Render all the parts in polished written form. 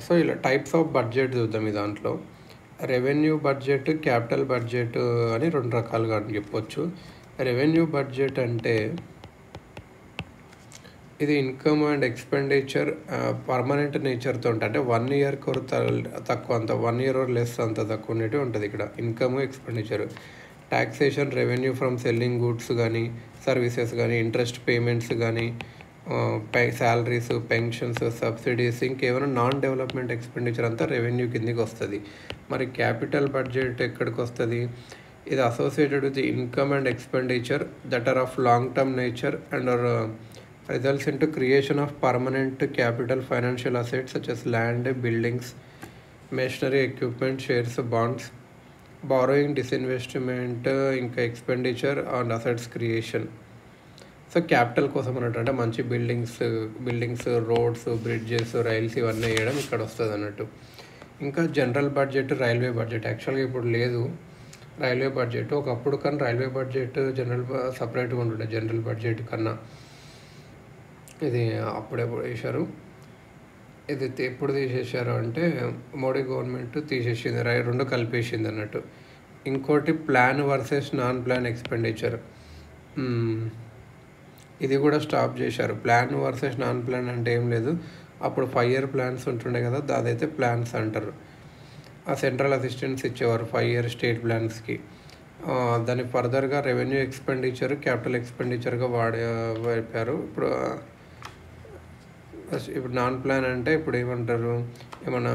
So ఇలా types of budget చూద్దాం. ఈ దాంట్లో రెవెన్యూ బడ్జెట్, క్యాపిటల్ బడ్జెట్ అని 2 రకాలుగా చెప్పొచ్చు. రెవెన్యూ బడ్జెట్ అంటే ఇది ఇన్కమ్ అండ్ ఎక్స్పెండిచర్ పర్మనెంట్ నేచర్తో ఉంటుంది. అంటే 1 ఇయర్ తక్కువ, అంత 1 ఇయర్ లెస్ అంత తక్కువ ఉండేవి ఉంటుంది. ఇక్కడ income, expenditure, taxation, revenue from selling goods కానీ సర్వీసెస్ కానీ, ఇంట్రెస్ట్ పేమెంట్స్ కానీ, శాలరీస్, పెన్షన్స్, సబ్సిడీస్, ఇంకేమైనా నాన్ డెవలప్మెంట్ ఎక్స్పెండిచర్ అంతా రెవెన్యూ కిందకి వస్తుంది. మరి క్యాపిటల్ బడ్జెట్ ఎక్కడికి వస్తుంది? ఇది associated with income and expenditure that are of long term nature and are results into creation of permanent capital financial assets such as land, buildings, machinery, equipment, shares, bonds, borrowing, disinvestment, ఇంకా expenditure and assets creation. So capital కోసం అన్నట్టు అంటే మంచి buildings, roads, bridges, rails ఇవన్నీ వేయడం ఇక్కడ వస్తుంది అన్నట్టు. ఇంకా జనరల్ బడ్జెట్, రైల్వే బడ్జెట్. యాక్చువల్గా ఇప్పుడు లేదు రైల్వే బడ్జెట్. ఒకప్పుడు కానీ రైల్వే బడ్జెట్ జనరల్ సపరేట్గా ఉంటుండే జనరల్ బడ్జెట్ కన్నా. ఇది అప్పుడెప్పుడు వేశారు. ఇది ఎప్పుడు తీసేశారు అంటే మోడీ గవర్నమెంట్ తీసేసింది, 2 కలిపేసింది అన్నట్టు. ఇంకోటి plan versus non plan expenditure, ఇది కూడా స్టాప్ చేశారు. ప్లాన్ వర్సెస్ నాన్ ప్లాన్ అంటే ఏం లేదు, అప్పుడు 5 ఇయర్ ప్లాన్స్ ఉంటుండే కదా, అదైతే ప్లాన్స్ అంటారు. ఆ సెంట్రల్ అసిస్టెన్స్ ఇచ్చేవారు 5 ఇయర్ స్టేట్ ప్లాన్స్కి. దాన్ని ఫర్దర్గా రెవెన్యూ ఎక్స్పెండిచర్, క్యాపిటల్ ఎక్స్పెండిచర్గా వాడారు. ఇప్పుడు నాన్ ప్లాన్ అంటే ఇప్పుడు ఏమంటారు, ఏమన్నా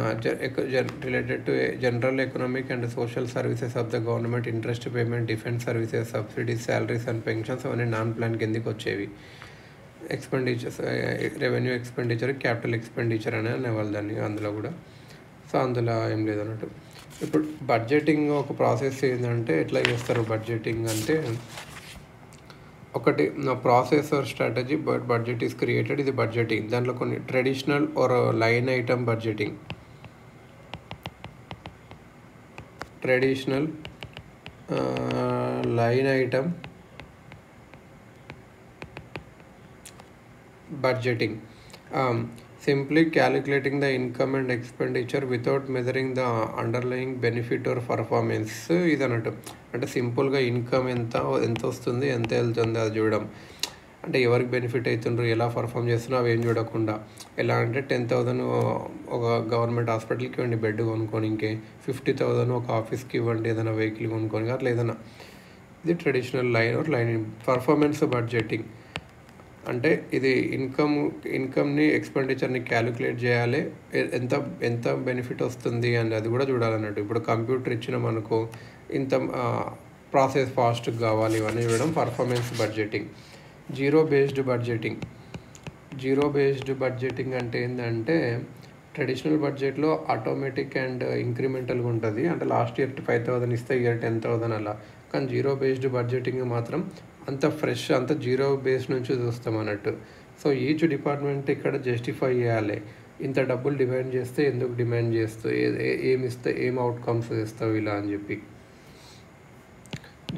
related to general economic and social services of the government, interest payment, defence services, subsidies, salaries and pensions అవన్నీ నాన్ ప్లాన్ కిందకి వచ్చేవి. Expenditures, revenue expenditure, capital expenditure అని అనేవాళ్ళు దాన్ని అందులో కూడా. సో అందులో ఏం లేదు అన్నట్టు. ఇప్పుడు బడ్జెటింగ్ ఒక ప్రాసెస్ ఏంటంటే ఎట్లా చేస్తారు బడ్జెటింగ్ అంటే, ఒకటి process or strategy budget is created, ఇది బడ్జెటింగ్. దాంట్లో కొన్ని traditional or line item budgeting, traditional line item budgeting, simply calculating the income and expenditure without measuring the underlying benefit or performance. ఇది అన్నట్టు అంటే సింపుల్గా ఇన్కమ్ ఎంత వస్తుంది, ఎంత వెళ్తుంది అది చూడడం. అంటే ఎవరికి బెనిఫిట్ అవుతుండ్రు, ఎలా పర్ఫామ్ చేస్తున్నారు అవి ఏం చూడకుండా. ఎలా అంటే 10,000 ఒక గవర్నమెంట్ హాస్పిటల్కి ఇవ్వండి బెడ్ కొనుక్కొని, ఇంకే 50,000 ఒక ఆఫీస్కి ఇవ్వండి ఏదైనా వెహికల్ కొనుక్కొని, అట్లా ఏదైనా. ఇది ట్రెడిషనల్ లైన్ పర్ఫార్మెన్స్ బడ్జెటింగ్. అంటే ఇది ఇన్కమ్ని ఎక్స్పెండిచర్ని క్యాలిక్యులేట్ చేయాలి, ఎంత బెనిఫిట్ వస్తుంది అని అది కూడా చూడాలన్నట్టు. ఇప్పుడు కంప్యూటర్ ఇచ్చినాం అనుకో, ఇంత ప్రాసెస్ ఫాస్ట్గా కావాలి, ఇవన్నీ చూడడం performance budgeting. Zero based budgeting అంటే ఏంటంటే, ట్రెడిషనల్ బడ్జెట్లో ఆటోమేటిక్ అండ్ ఇంక్రిమెంటల్గా ఉంటుంది. అంటే లాస్ట్ ఇయర్ 5,000 ఇస్తే ఇయర్ 10,000 అలా. కానీ జీరో బేస్డ్ బడ్జెటింగ్ మాత్రం అంత ఫ్రెష్, అంత జీరో బేస్ నుంచి చూస్తాం అన్నట్టు. సో ఈచ్ డిపార్ట్మెంట్ ఇక్కడ జస్టిఫై చేయాలి, ఇంత డబ్బులు డిమాండ్ చేస్తే ఎందుకు డిమాండ్ చేస్తావు, ఏమిస్తే ఏం అవుట్కమ్స్ ఇస్తావు ఇలా అని చెప్పి.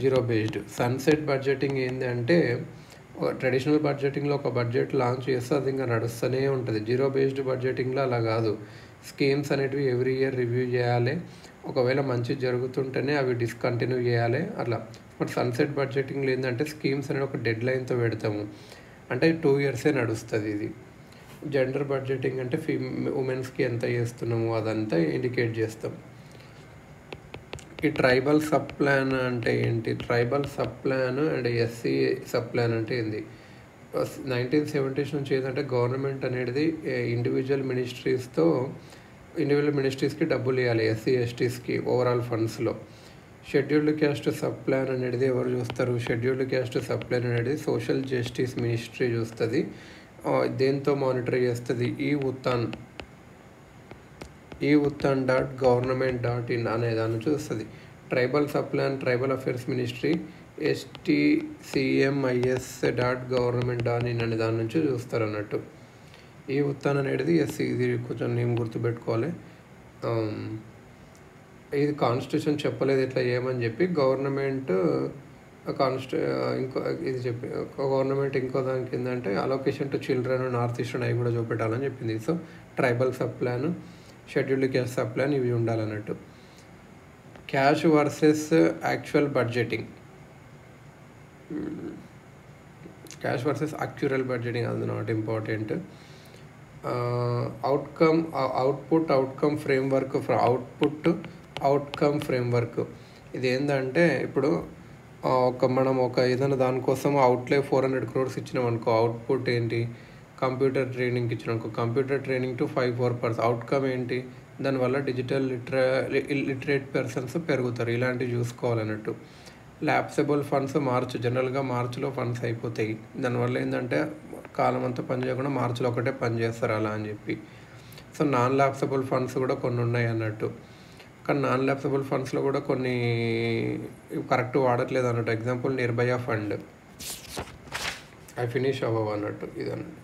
Zero based. సన్సెట్ బడ్జెటింగ్ ఏంటి అంటే, ట్రెడిషనల్ బడ్జెటింగ్లో ఒక బడ్జెట్ లాంచ్ చేస్తే అది ఇంకా నడుస్తూనే ఉంటుంది. జీరో బేస్డ్ బడ్జెటింగ్లో అలా కాదు, స్కీమ్స్ అనేటివి ఎవ్రీ ఇయర్ రివ్యూ చేయాలి, ఒకవేళ మంచి జరుగుతుంటేనే అవి డిస్కంటిన్యూ చేయాలి అట్లా. బట్ సన్సెట్ బడ్జెటింగ్లో ఏంటంటే స్కీమ్స్ అనేది ఒక డెడ్ లైన్తో పెడతాము, అంటే 2 ఇయర్సే నడుస్తుంది ఇది. జెండర్ బడ్జెటింగ్ అంటే ఉమెన్స్కి ఎంత చేస్తున్నాము అదంతా ఇండికేట్ చేస్తాం. ఈ ట్రైబల్ సబ్ ప్లాన్ అంటే ఏంటి, tribal sub plan and SC sub plan అంటే ఏంది. 1970s నుంచి ఏంటంటే గవర్నమెంట్ అనేది ఇండివిజువల్ మినిస్ట్రీస్కి డబ్బులు ఇవ్వాలి, ఎస్సీ ఎస్టీస్కి ఓవరాల్ ఫండ్స్లో. షెడ్యూల్డ్ క్యాస్ట్ సబ్ ప్లాన్ అనేది ఎవరు చూస్తారు, షెడ్యూల్డ్ క్యాస్ట్ సబ్ ప్లాన్ అనేది సోషల్ జస్టిస్ మినిస్ట్రీ చూస్తుంది. దేంతో మానిటర్ చేస్తుంది, e-uttan.government.in అనే దాన్ని చూస్తుంది. Tribal sub plan tribal affairs ministry stcmis.government.in అనే దాని నుంచి చూస్తారు అన్నట్టు. e-uttan అనేది ఎస్సీ, ఇది కొంచెం నేను గుర్తుపెట్టుకోవాలి. ఇది కాన్స్టిట్యూషన్ చెప్పలేదు ఇట్లా చేయమని చెప్పి, గవర్నమెంట్ గవర్నమెంట్ ఇంకో దానికి ఏంటంటే allocation to children, north eastern అవి కూడా చూపెట్టాలని చెప్పింది. So tribal sub plan, scheduled cash supply అని ఇవి ఉండాలన్నట్టు. Cash versus actual budgeting, cash versus actual budgeting అది నాట్ ఇంపార్టెంట్. అవుట్కమ్ ఫ్రేమ్వర్క్ ఇది ఏంటంటే ఇప్పుడు మనం ఏదైనా దానికోసం అవుట్లే 400 crores ఇచ్చినాం అనుకో, అవుట్పుట్ ఏంటి, కంప్యూటర్ ట్రైనింగ్కి ఇచ్చినాం అనుకో, కంప్యూటర్ ట్రైనింగ్ టు 5-4%. అవుట్కమ్ ఏంటి, దానివల్ల డిజిటల్ లిటరేట్ పర్సన్స్ పెరుగుతారు. ఇలాంటివి చూసుకోవాలన్నట్టు. ల్యాప్సబుల్ ఫండ్స్ జనరల్గా మార్చిలో ఫండ్స్ అయిపోతాయి. దానివల్ల ఏంటంటే కాలం అంతా పని చేయకుండా మార్చిలో ఒకటే పని చేస్తారు అలా అని చెప్పి. సో నాన్ ల్యాప్సబుల్ ఫండ్స్ కూడా కొన్ని ఉన్నాయి అన్నట్టు. కానీ నాన్ ల్యాప్సబుల్ ఫండ్స్లో కూడా కొన్ని కరెక్ట్ వాడట్లేదు అన్నట్టు. ఎగ్జాంపుల్ నిర్భయ ఫండ్ అవి ఫినిష్ అవ్వవు అన్నట్టు ఇదన్నట్టు.